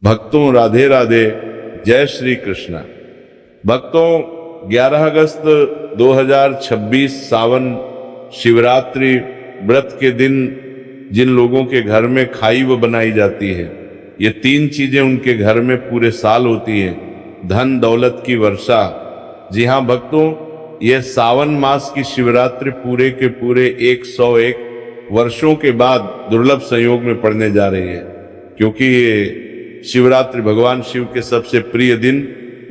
भक्तों राधे राधे, जय श्री कृष्ण। भक्तों 11 अगस्त 2026 सावन शिवरात्रि व्रत के दिन जिन लोगों के घर में खाई वो बनाई जाती है, ये 3 चीजें उनके घर में पूरे साल होती है। धन दौलत की वर्षा। जी हाँ भक्तों, यह सावन मास की शिवरात्रि पूरे के पूरे 101 वर्षों के बाद दुर्लभ संयोग में पड़ने जा रही है, क्योंकि ये शिवरात्रि भगवान शिव के सबसे प्रिय दिन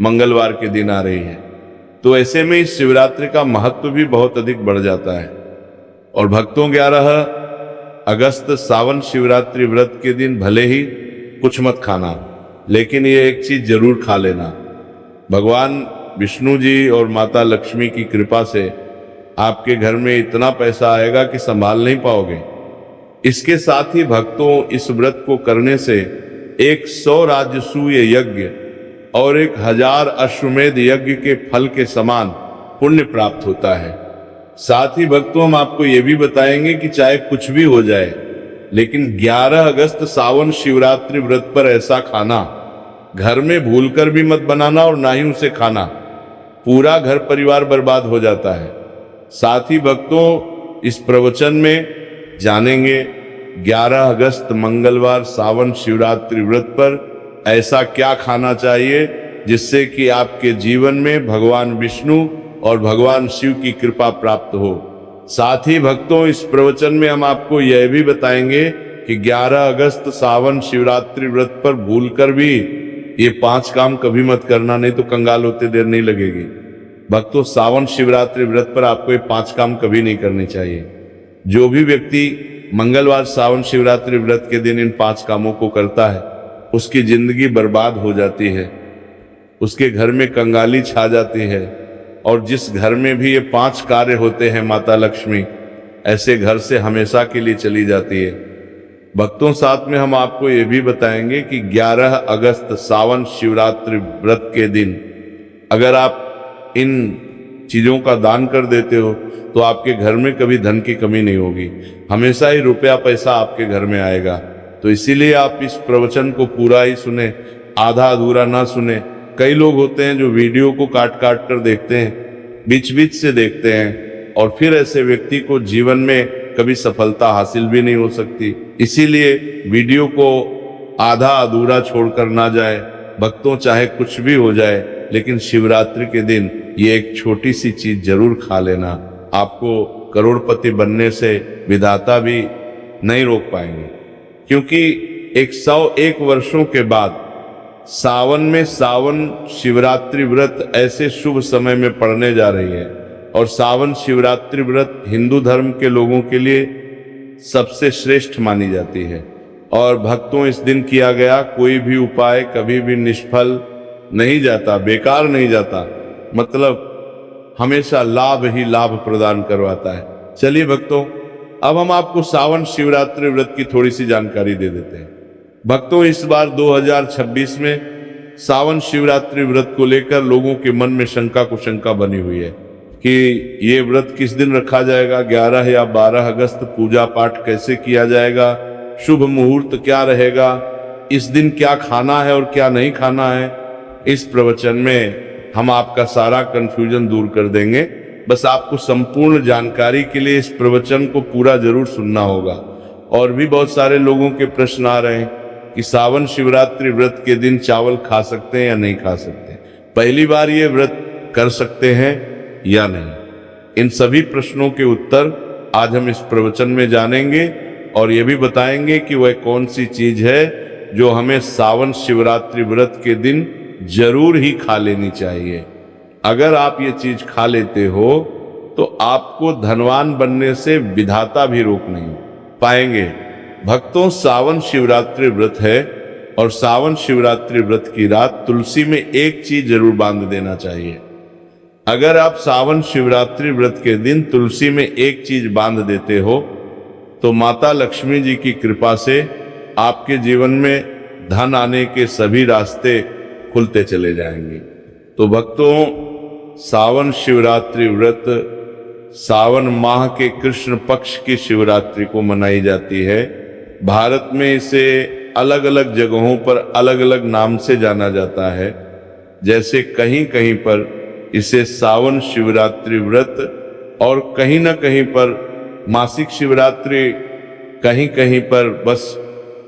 मंगलवार के दिन आ रही है। तो ऐसे में इस शिवरात्रि का महत्व भी बहुत अधिक बढ़ जाता है। और भक्तों 11 अगस्त सावन शिवरात्रि व्रत के दिन भले ही कुछ मत खाना, लेकिन ये एक चीज जरूर खा लेना। भगवान विष्णु जी और माता लक्ष्मी की कृपा से आपके घर में इतना पैसा आएगा कि संभाल नहीं पाओगे। इसके साथ ही भक्तों, इस व्रत को करने से 100 राजसूय यज्ञ और 1000 अश्वमेध यज्ञ के फल के समान पुण्य प्राप्त होता है। साथ ही भक्तों, हम आपको यह भी बताएंगे कि चाहे कुछ भी हो जाए, लेकिन 11 अगस्त सावन शिवरात्रि व्रत पर ऐसा खाना घर में भूलकर भी मत बनाना और ना ही उसे खाना, पूरा घर परिवार बर्बाद हो जाता है। साथ ही भक्तों, इस प्रवचन में जानेंगे 11 अगस्त मंगलवार सावन शिवरात्रि व्रत पर ऐसा क्या खाना चाहिए जिससे कि आपके जीवन में भगवान विष्णु और भगवान शिव की कृपा प्राप्त हो। साथ ही भक्तों, इस प्रवचन में हम आपको यह भी बताएंगे कि 11 अगस्त सावन शिवरात्रि व्रत पर भूलकर भी ये 5 काम कभी मत करना, नहीं तो कंगाल होते देर नहीं लगेगी। भक्तों, सावन शिवरात्रि व्रत पर आपको ये 5 काम कभी नहीं करने चाहिए। जो भी व्यक्ति मंगलवार सावन शिवरात्रि व्रत के दिन इन 5 कामों को करता है, उसकी जिंदगी बर्बाद हो जाती है, उसके घर में कंगाली छा जाती है। और जिस घर में भी ये 5 कार्य होते हैं, माता लक्ष्मी ऐसे घर से हमेशा के लिए चली जाती है। भक्तों, साथ में हम आपको ये भी बताएंगे कि 11 अगस्त सावन शिवरात्रि व्रत के दिन अगर आप इन चीजों का दान कर देते हो तो आपके घर में कभी धन की कमी नहीं होगी, हमेशा ही रुपया पैसा आपके घर में आएगा। तो इसीलिए आप इस प्रवचन को पूरा ही सुने, आधा अधूरा ना सुने। कई लोग होते हैं जो वीडियो को काट काट कर देखते हैं, बीच बीच से देखते हैं, और फिर ऐसे व्यक्ति को जीवन में कभी सफलता हासिल भी नहीं हो सकती। इसीलिए वीडियो को आधा अधूरा छोड़कर ना जाए। भक्तों, चाहे कुछ भी हो जाए, लेकिन शिवरात्रि के दिन ये एक छोटी सी चीज जरूर खा लेना। आपको करोड़पति बनने से विधाता भी नहीं रोक पाएंगे, क्योंकि 101 वर्षों के बाद सावन में सावन शिवरात्रि व्रत ऐसे शुभ समय में पड़ने जा रही है। और सावन शिवरात्रि व्रत हिंदू धर्म के लोगों के लिए सबसे श्रेष्ठ मानी जाती है। और भक्तों, इस दिन किया गया कोई भी उपाय कभी भी निष्फल नहीं जाता, बेकार नहीं जाता, मतलब हमेशा लाभ ही लाभ प्रदान करवाता है। चलिए भक्तों, अब हम आपको सावन शिवरात्रि व्रत की थोड़ी सी जानकारी दे देते हैं। भक्तों, इस बार 2026 में सावन शिवरात्रि व्रत को लेकर लोगों के मन में शंका कुशंका बनी हुई है कि ये व्रत किस दिन रखा जाएगा, 11 या 12 अगस्त, पूजा पाठ कैसे किया जाएगा, शुभ मुहूर्त क्या रहेगा, इस दिन क्या खाना है और क्या नहीं खाना है। इस प्रवचन में हम आपका सारा कंफ्यूजन दूर कर देंगे। बस आपको संपूर्ण जानकारी के लिए इस प्रवचन को पूरा जरूर सुनना होगा। और भी बहुत सारे लोगों के प्रश्न आ रहे हैं कि सावन शिवरात्रि व्रत के दिन चावल खा सकते हैं या नहीं खा सकते, पहली बार ये व्रत कर सकते हैं या नहीं। इन सभी प्रश्नों के उत्तर आज हम इस प्रवचन में जानेंगे, और ये भी बताएंगे कि वह कौन सी चीज है जो हमें सावन शिवरात्रि व्रत के दिन जरूर ही खा लेनी चाहिए। अगर आप ये चीज खा लेते हो तो आपको धनवान बनने से विधाता भी रोक नहीं पाएंगे। भक्तों, सावन शिवरात्रि व्रत है, और सावन शिवरात्रि व्रत की रात तुलसी में एक चीज जरूर बांध देना चाहिए। अगर आप सावन शिवरात्रि व्रत के दिन तुलसी में एक चीज बांध देते हो तो माता लक्ष्मी जी की कृपा से आपके जीवन में धन आने के सभी रास्ते खुलते चले जाएंगे। तो भक्तों, सावन शिवरात्रि व्रत सावन माह के कृष्ण पक्ष की शिवरात्रि को मनाई जाती है। भारत में इसे अलग अलग जगहों पर अलग अलग नाम से जाना जाता है। जैसे कहीं कहीं पर इसे सावन शिवरात्रि व्रत और कहीं न कहीं पर मासिक शिवरात्रि, कहीं कहीं पर बस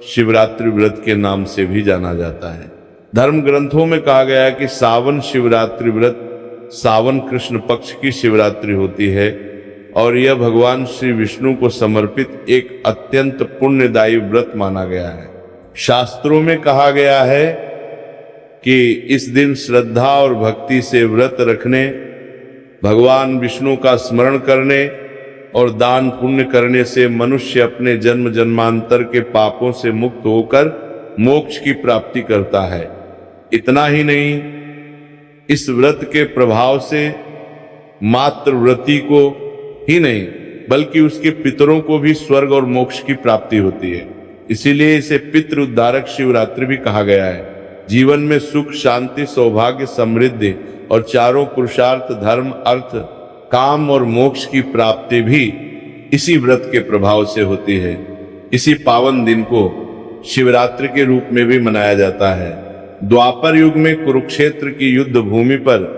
शिवरात्रि व्रत के नाम से भी जाना जाता है। धर्म ग्रंथों में कहा गया है कि सावन शिवरात्रि व्रत सावन कृष्ण पक्ष की शिवरात्रि होती है और यह भगवान श्री विष्णु को समर्पित एक अत्यंत पुण्यदायी व्रत माना गया है। शास्त्रों में कहा गया है कि इस दिन श्रद्धा और भक्ति से व्रत रखने, भगवान विष्णु का स्मरण करने और दान पुण्य करने से मनुष्य अपने जन्म जन्मांतर के पापों से मुक्त होकर मोक्ष की प्राप्ति करता है। इतना ही नहीं, इस व्रत के प्रभाव से मात्र व्रती को ही नहीं बल्कि उसके पितरों को भी स्वर्ग और मोक्ष की प्राप्ति होती है। इसीलिए इसे पितृ उद्धारक शिवरात्रि भी कहा गया है। जीवन में सुख, शांति, सौभाग्य, समृद्धि और चारों पुरुषार्थ धर्म, अर्थ, काम और मोक्ष की प्राप्ति भी इसी व्रत के प्रभाव से होती है। इसी पावन दिन को शिवरात्रि के रूप में भी मनाया जाता है। द्वापर युग में कुरुक्षेत्र की युद्ध भूमि पर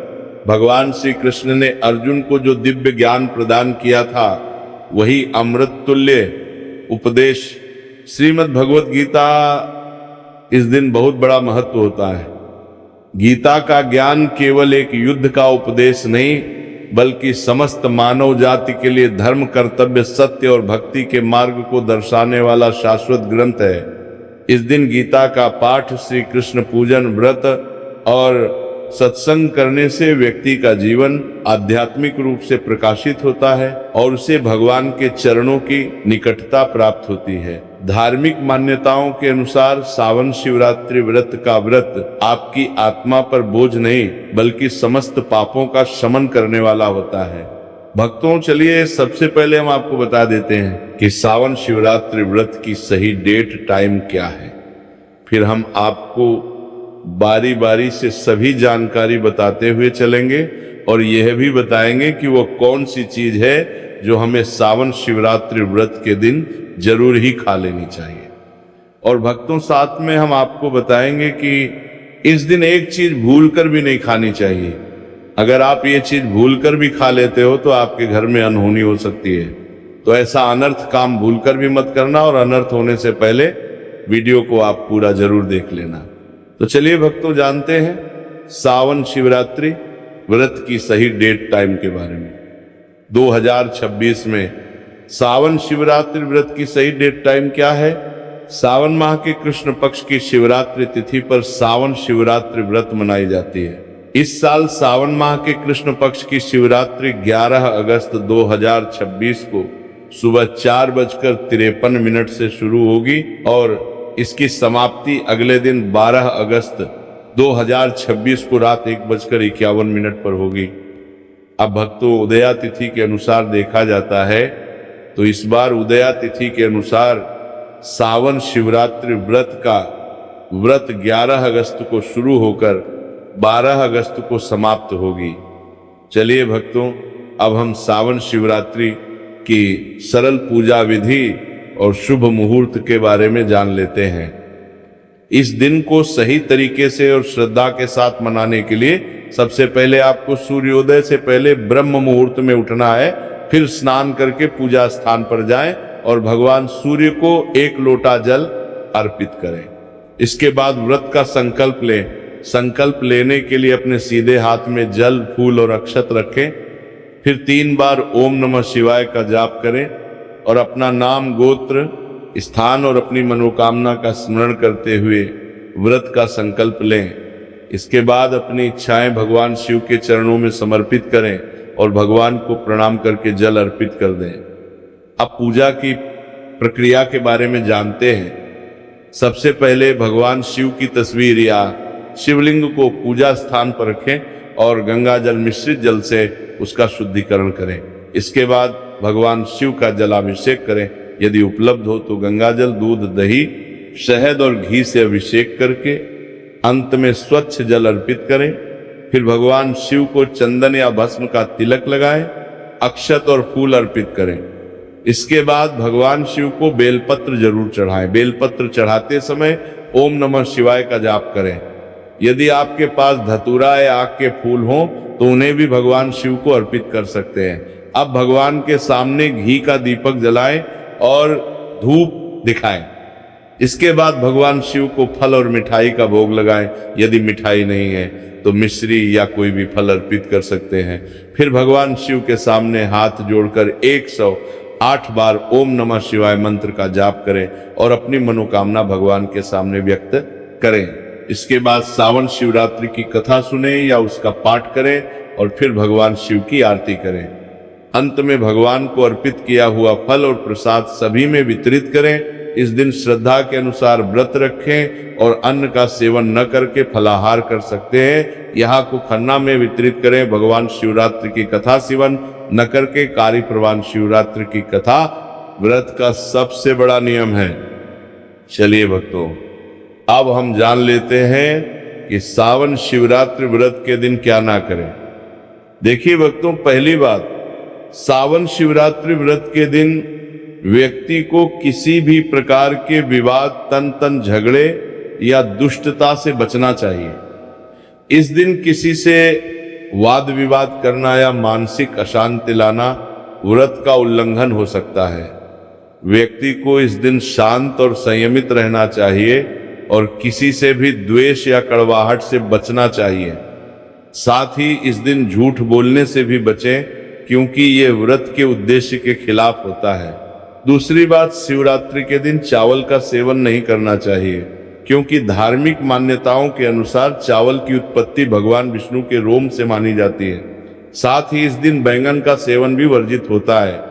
भगवान श्री कृष्ण ने अर्जुन को जो दिव्य ज्ञान प्रदान किया था, वही अमृत तुल्य उपदेश श्रीमद् भगवत गीता। इस दिन बहुत बड़ा महत्व होता है। गीता का ज्ञान केवल एक युद्ध का उपदेश नहीं बल्कि समस्त मानव जाति के लिए धर्म, कर्तव्य, सत्य और भक्ति के मार्ग को दर्शाने वाला शाश्वत ग्रंथ है। इस दिन गीता का पाठ, श्री कृष्ण पूजन, व्रत और सत्संग करने से व्यक्ति का जीवन आध्यात्मिक रूप से प्रकाशित होता है और उसे भगवान के चरणों की निकटता प्राप्त होती है। धार्मिक मान्यताओं के अनुसार सावन शिवरात्रि व्रत का व्रत आपकी आत्मा पर बोझ नहीं बल्कि समस्त पापों का शमन करने वाला होता है। भक्तों, चलिए सबसे पहले हम आपको बता देते हैं कि सावन शिवरात्रि व्रत की सही डेट, टाइम क्या है। फिर हम आपको बारी बारी से सभी जानकारी बताते हुए चलेंगे और यह भी बताएंगे कि वो कौन सी चीज है जो हमें सावन शिवरात्रि व्रत के दिन जरूर ही खा लेनी चाहिए। और भक्तों, साथ में हम आपको बताएंगे कि इस दिन एक चीज भूलकर भी नहीं खानी चाहिए। अगर आप ये चीज भूलकर भी खा लेते हो तो आपके घर में अनहोनी हो सकती है। तो ऐसा अनर्थ काम भूलकर भी मत करना और अनर्थ होने से पहले वीडियो को आप पूरा जरूर देख लेना। तो चलिए भक्तों, जानते हैं सावन शिवरात्रि व्रत की सही डेट, टाइम के बारे में। 2026 में सावन शिवरात्रि व्रत की सही डेट, टाइम क्या है? सावन माह के कृष्ण पक्ष की शिवरात्रि तिथि पर सावन शिवरात्रि व्रत मनाई जाती है। इस साल सावन माह के कृष्ण पक्ष की शिवरात्रि 11 अगस्त 2026 को सुबह 4:53 से शुरू होगी और इसकी समाप्ति अगले दिन 12 अगस्त 2026 को रात 1:51 पर होगी। अब भक्तों, उदया तिथि के अनुसार देखा जाता है तो इस बार उदया तिथि के अनुसार सावन शिवरात्रि व्रत का व्रत 11 अगस्त को शुरू होकर 12 अगस्त को समाप्त होगी। चलिए भक्तों, अब हम सावन शिवरात्रि की सरल पूजा विधि और शुभ मुहूर्त के बारे में जान लेते हैं। इस दिन को सही तरीके से और श्रद्धा के साथ मनाने के लिए सबसे पहले आपको सूर्योदय से पहले ब्रह्म मुहूर्त में उठना है। फिर स्नान करके पूजा स्थान पर जाएं और भगवान सूर्य को 1 लोटा जल अर्पित करें। इसके बाद व्रत का संकल्प लें। संकल्प लेने के लिए अपने सीधे हाथ में जल, फूल और अक्षत रखें। फिर 3 बार ओम नमः शिवाय का जाप करें और अपना नाम, गोत्र, स्थान और अपनी मनोकामना का स्मरण करते हुए व्रत का संकल्प लें। इसके बाद अपनी इच्छाएं भगवान शिव के चरणों में समर्पित करें और भगवान को प्रणाम करके जल अर्पित कर दें। अब पूजा की प्रक्रिया के बारे में जानते हैं। सबसे पहले भगवान शिव की तस्वीर या शिवलिंग को पूजा स्थान पर रखें और गंगा जल मिश्रित जल से उसका शुद्धिकरण करें। इसके बाद भगवान शिव का जलाभिषेक करें। यदि उपलब्ध हो तो गंगा जल, दूध, दही, शहद और घी से अभिषेक करके अंत में स्वच्छ जल अर्पित करें। फिर भगवान शिव को चंदन या भस्म का तिलक लगाएं, अक्षत और फूल अर्पित करें। इसके बाद भगवान शिव को बेलपत्र जरूर चढ़ाएं। बेलपत्र चढ़ाते समय ओम नमः शिवाय का जाप करें। यदि आपके पास धतूरा या आक के फूल हों तो उन्हें भी भगवान शिव को अर्पित कर सकते हैं। अब भगवान के सामने घी का दीपक जलाएं और धूप दिखाएं। इसके बाद भगवान शिव को फल और मिठाई का भोग लगाएं। यदि मिठाई नहीं है तो मिश्री या कोई भी फल अर्पित कर सकते हैं। फिर भगवान शिव के सामने हाथ जोड़कर 108 बार ओम नमः शिवाय मंत्र का जाप करें और अपनी मनोकामना भगवान के सामने व्यक्त करें। इसके बाद सावन शिवरात्रि की कथा सुने या उसका पाठ करें और फिर भगवान शिव की आरती करें। अंत में भगवान को अर्पित किया हुआ फल और प्रसाद सभी में वितरित करें। इस दिन श्रद्धा के अनुसार व्रत रखें और अन्न का सेवन न करके फलाहार कर सकते हैं। यहाँ को खन्ना में वितरित करें। भगवान शिवरात्रि की कथा सेवन न करके कार्य प्रवान शिवरात्रि की कथा व्रत का सबसे बड़ा नियम है। चलिए भक्तों, अब हम जान लेते हैं कि सावन शिवरात्रि व्रत के दिन क्या ना करें। देखिए भक्तों, पहली बात, सावन शिवरात्रि व्रत के दिन व्यक्ति को किसी भी प्रकार के विवाद, तन झगड़े या दुष्टता से बचना चाहिए। इस दिन किसी से वाद विवाद करना या मानसिक अशांति लाना व्रत का उल्लंघन हो सकता है। व्यक्ति को इस दिन शांत और संयमित रहना चाहिए और किसी से भी द्वेष या कड़वाहट से बचना चाहिए। साथ ही इस दिन झूठ बोलने से भी बचें, क्योंकि ये व्रत के उद्देश्य के खिलाफ होता है। दूसरी बात, शिवरात्रि के दिन चावल का सेवन नहीं करना चाहिए, क्योंकि धार्मिक मान्यताओं के अनुसार चावल की उत्पत्ति भगवान विष्णु के रोम से मानी जाती है। साथ ही इस दिन बैंगन का सेवन भी वर्जित होता है।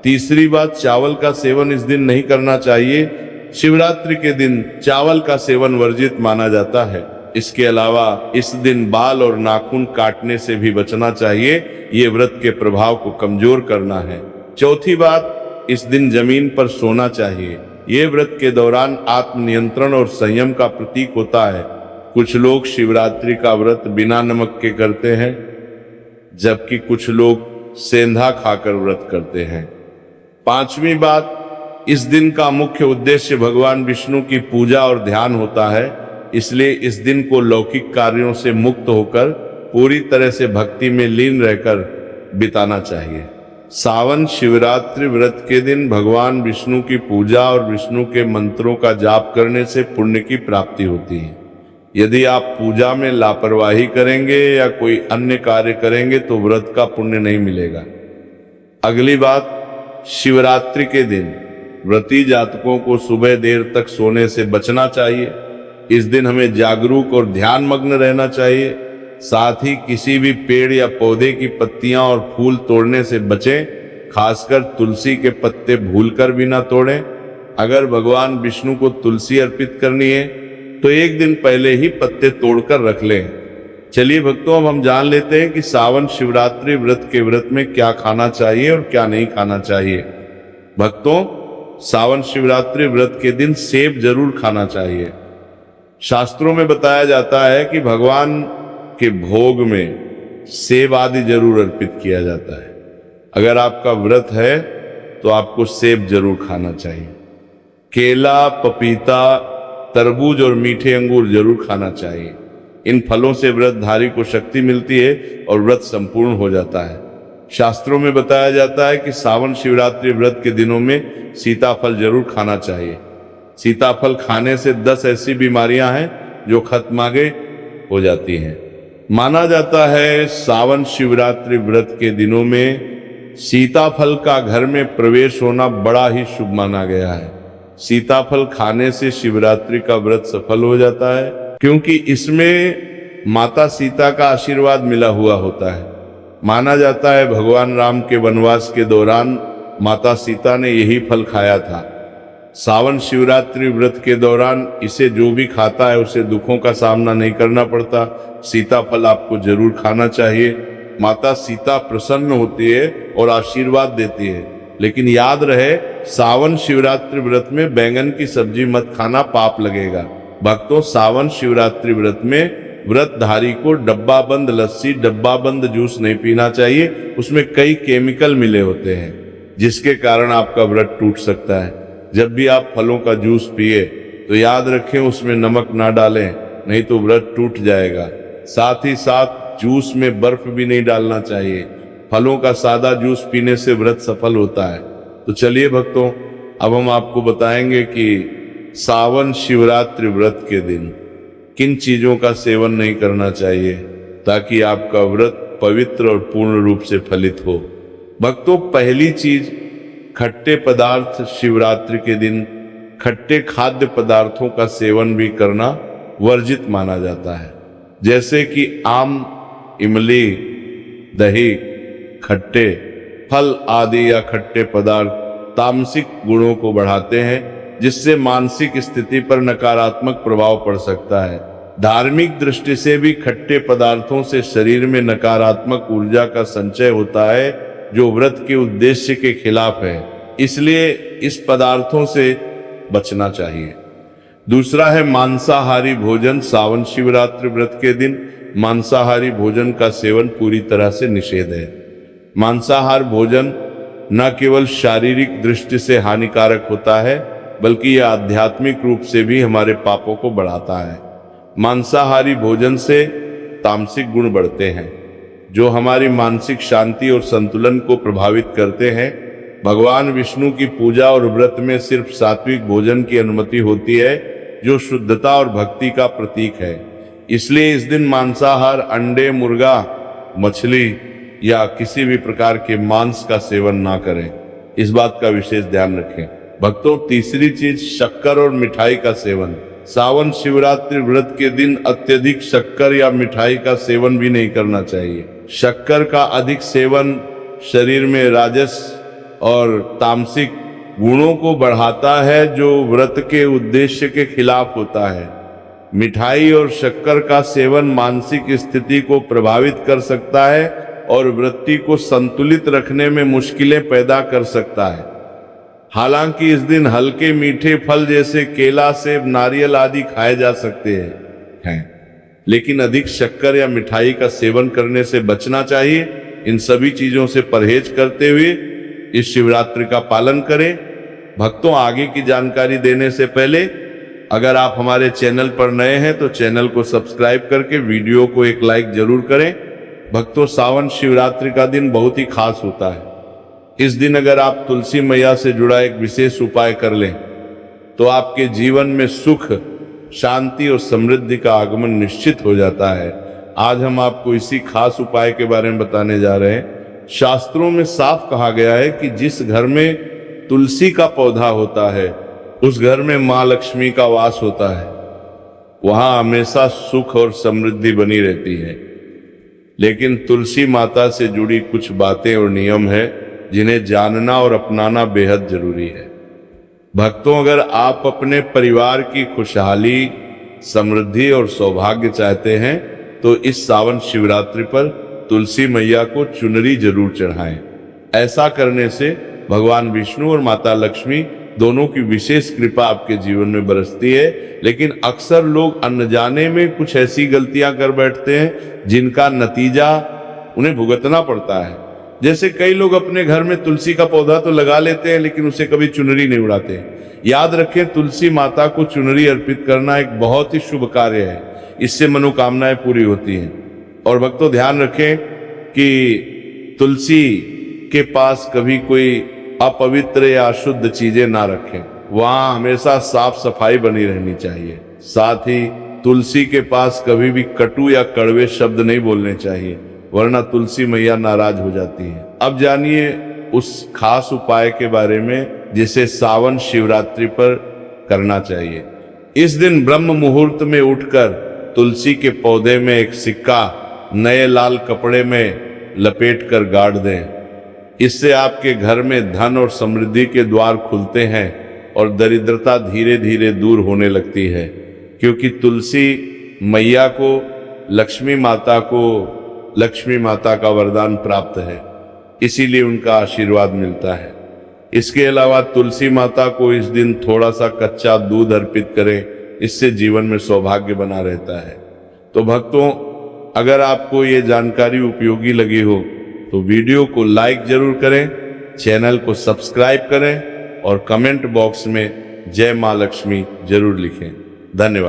तीसरी बात, चावल का सेवन इस दिन नहीं करना चाहिए। शिवरात्रि के दिन चावल का सेवन वर्जित माना जाता है। इसके अलावा इस दिन बाल और नाखून काटने से भी बचना चाहिए। ये व्रत के प्रभाव को कमजोर करना है। चौथी बात, इस दिन जमीन पर सोना चाहिए। ये व्रत के दौरान आत्मनियंत्रण और संयम का प्रतीक होता है। कुछ लोग शिवरात्रि का व्रत बिना नमक के करते हैं, जबकि कुछ लोग सेंधा खाकर व्रत करते हैं। पांचवी बात, इस दिन का मुख्य उद्देश्य भगवान विष्णु की पूजा और ध्यान होता है, इसलिए इस दिन को लौकिक कार्यों से मुक्त होकर पूरी तरह से भक्ति में लीन रहकर बिताना चाहिए। सावन शिवरात्रि व्रत के दिन भगवान विष्णु की पूजा और विष्णु के मंत्रों का जाप करने से पुण्य की प्राप्ति होती है। यदि आप पूजा में लापरवाही करेंगे या कोई अन्य कार्य करेंगे तो व्रत का पुण्य नहीं मिलेगा। अगली बात, शिवरात्रि के दिन व्रती जातकों को सुबह देर तक सोने से बचना चाहिए। इस दिन हमें जागरूक और ध्यान मग्न रहना चाहिए। साथ ही किसी भी पेड़ या पौधे की पत्तियां और फूल तोड़ने से बचें, खासकर तुलसी के पत्ते भूलकर भी ना तोड़ें। अगर भगवान विष्णु को तुलसी अर्पित करनी है तो एक दिन पहले ही पत्ते तोड़कर रख लें। चलिए भक्तों, अब हम जान लेते हैं कि सावन शिवरात्रि व्रत के व्रत में क्या खाना चाहिए और क्या नहीं खाना चाहिए। भक्तों, सावन शिवरात्रि व्रत के दिन सेब जरूर खाना चाहिए। शास्त्रों में बताया जाता है कि भगवान के भोग में सेब आदि जरूर अर्पित किया जाता है। अगर आपका व्रत है तो आपको सेब जरूर खाना चाहिए। केला, पपीता, तरबूज और मीठे अंगूर जरूर खाना चाहिए। इन फलों से व्रतधारी को शक्ति मिलती है और व्रत संपूर्ण हो जाता है। शास्त्रों में बताया जाता है कि सावन शिवरात्रि व्रत के दिनों में सीताफल जरूर खाना चाहिए। सीताफल खाने से 10 ऐसी बीमारियां हैं जो खत्म आगे हो जाती हैं। माना जाता है सावन शिवरात्रि व्रत के दिनों में सीताफल का घर में प्रवेश होना बड़ा ही शुभ माना गया है। सीताफल खाने से शिवरात्रि का व्रत सफल हो जाता है, क्योंकि इसमें माता सीता का आशीर्वाद मिला हुआ होता है। माना जाता है भगवान राम के वनवास के दौरान माता सीता ने यही फल खाया था। सावन शिवरात्रि व्रत के दौरान इसे जो भी खाता है उसे दुखों का सामना नहीं करना पड़ता। सीताफल आपको जरूर खाना चाहिए। माता सीता प्रसन्न होती है और आशीर्वाद देती है। लेकिन याद रहे, सावन शिवरात्रि व्रत में बैंगन की सब्जी मत खाना, पाप लगेगा। भक्तों, सावन शिवरात्रि व्रत में व्रतधारी को डब्बा बंद लस्सी, डब्बा बंद जूस नहीं पीना चाहिए। उसमें कई केमिकल मिले होते हैं जिसके कारण आपका व्रत टूट सकता है। जब भी आप फलों का जूस पिए तो याद रखें उसमें नमक ना डालें, नहीं तो व्रत टूट जाएगा। साथ ही साथ जूस में बर्फ भी नहीं डालना चाहिए। फलों का सादा जूस पीने से व्रत सफल होता है। तो चलिए भक्तों, अब हम आपको बताएंगे कि सावन शिवरात्रि व्रत के दिन किन चीजों का सेवन नहीं करना चाहिए ताकि आपका व्रत पवित्र और पूर्ण रूप से फलित हो। भक्तों, पहली चीज, खट्टे पदार्थ शिवरात्रि के दिन खट्टे खाद्य पदार्थों का सेवन भी करना वर्जित माना जाता है, जैसे कि आम, इमली, दही, खट्टे फल आदि या खट्टे पदार्थ तामसिक गुणों को बढ़ाते हैं, जिससे मानसिक स्थिति पर नकारात्मक प्रभाव पड़ सकता है। धार्मिक दृष्टि से भी खट्टे पदार्थों से शरीर में नकारात्मक ऊर्जा का संचय होता है, जो व्रत के उद्देश्य के खिलाफ है। इसलिए इस पदार्थों से बचना चाहिए। दूसरा है मांसाहारी भोजन। सावन शिवरात्रि व्रत के दिन मांसाहारी भोजन का सेवन पूरी तरह से निषेध है। मांसाहार भोजन न केवल शारीरिक दृष्टि से हानिकारक होता है, बल्कि यह आध्यात्मिक रूप से भी हमारे पापों को बढ़ाता है। मांसाहारी भोजन से तामसिक गुण बढ़ते हैं, जो हमारी मानसिक शांति और संतुलन को प्रभावित करते हैं। भगवान विष्णु की पूजा और व्रत में सिर्फ सात्विक भोजन की अनुमति होती है, जो शुद्धता और भक्ति का प्रतीक है। इसलिए इस दिन मांसाहार, अंडे, मुर्गा, मछली या किसी भी प्रकार के मांस का सेवन ना करें। इस बात का विशेष ध्यान रखें। भक्तों, तीसरी चीज, शक्कर और मिठाई का सेवन। सावन शिवरात्रि व्रत के दिन अत्यधिक शक्कर या मिठाई का सेवन भी नहीं करना चाहिए। शक्कर का अधिक सेवन शरीर में राजस और तामसिक गुणों को बढ़ाता है, जो व्रत के उद्देश्य के खिलाफ होता है। मिठाई और शक्कर का सेवन मानसिक स्थिति को प्रभावित कर सकता है और वृत्ति को संतुलित रखने में मुश्किलें पैदा कर सकता है। हालांकि इस दिन हल्के मीठे फल जैसे केला, सेब, नारियल आदि खाए जा सकते हैं, लेकिन अधिक शक्कर या मिठाई का सेवन करने से बचना चाहिए। इन सभी चीजों से परहेज करते हुए इस शिवरात्रि का पालन करें। भक्तों, आगे की जानकारी देने से पहले अगर आप हमारे चैनल पर नए हैं तो चैनल को सब्सक्राइब करके वीडियो को एक लाइक जरूर करें। भक्तों, सावन शिवरात्रि का दिन बहुत ही खास होता है। इस दिन अगर आप तुलसी मैया से जुड़ा एक विशेष उपाय कर लें तो आपके जीवन में सुख, शांति और समृद्धि का आगमन निश्चित हो जाता है। आज हम आपको इसी खास उपाय के बारे में बताने जा रहे हैं। शास्त्रों में साफ कहा गया है कि जिस घर में तुलसी का पौधा होता है उस घर में मां लक्ष्मी का वास होता है। वहां हमेशा सुख और समृद्धि बनी रहती है। लेकिन तुलसी माता से जुड़ी कुछ बातें और नियम है जिन्हें जानना और अपनाना बेहद जरूरी है। भक्तों, अगर आप अपने परिवार की खुशहाली, समृद्धि और सौभाग्य चाहते हैं तो इस सावन शिवरात्रि पर तुलसी मैया को चुनरी जरूर चढ़ाएं। ऐसा करने से भगवान विष्णु और माता लक्ष्मी दोनों की विशेष कृपा आपके जीवन में बरसती है। लेकिन अक्सर लोग अनजाने में कुछ ऐसी गलतियां कर बैठते हैं जिनका नतीजा उन्हें भुगतना पड़ता है। जैसे कई लोग अपने घर में तुलसी का पौधा तो लगा लेते हैं लेकिन उसे कभी चुनरी नहीं उड़ाते। याद रखें, तुलसी माता को चुनरी अर्पित करना एक बहुत ही शुभ कार्य है। इससे मनोकामनाएं पूरी होती हैं। और भक्तों, ध्यान रखें कि तुलसी के पास कभी कोई अपवित्र या अशुद्ध चीजें ना रखें। वहां हमेशा साफ सफाई बनी रहनी चाहिए। साथ ही तुलसी के पास कभी भी कटु या कड़वे शब्द नहीं बोलने चाहिए, वरना तुलसी मैया नाराज हो जाती है। अब जानिए उस खास उपाय के बारे में जिसे सावन शिवरात्रि पर करना चाहिए। इस दिन ब्रह्म मुहूर्त में उठकर तुलसी के पौधे में एक सिक्का नए लाल कपड़े में लपेट कर गाड़ दें। इससे आपके घर में धन और समृद्धि के द्वार खुलते हैं और दरिद्रता धीरे धीरे दूर होने लगती है, क्योंकि तुलसी मैया को लक्ष्मी माता का वरदान प्राप्त है, इसीलिए उनका आशीर्वाद मिलता है। इसके अलावा तुलसी माता को इस दिन थोड़ा सा कच्चा दूध अर्पित करें, इससे जीवन में सौभाग्य बना रहता है। तो भक्तों, अगर आपको ये जानकारी उपयोगी लगी हो तो वीडियो को लाइक जरूर करें, चैनल को सब्सक्राइब करें और कमेंट बॉक्स में जय मां लक्ष्मी जरूर लिखें। धन्यवाद।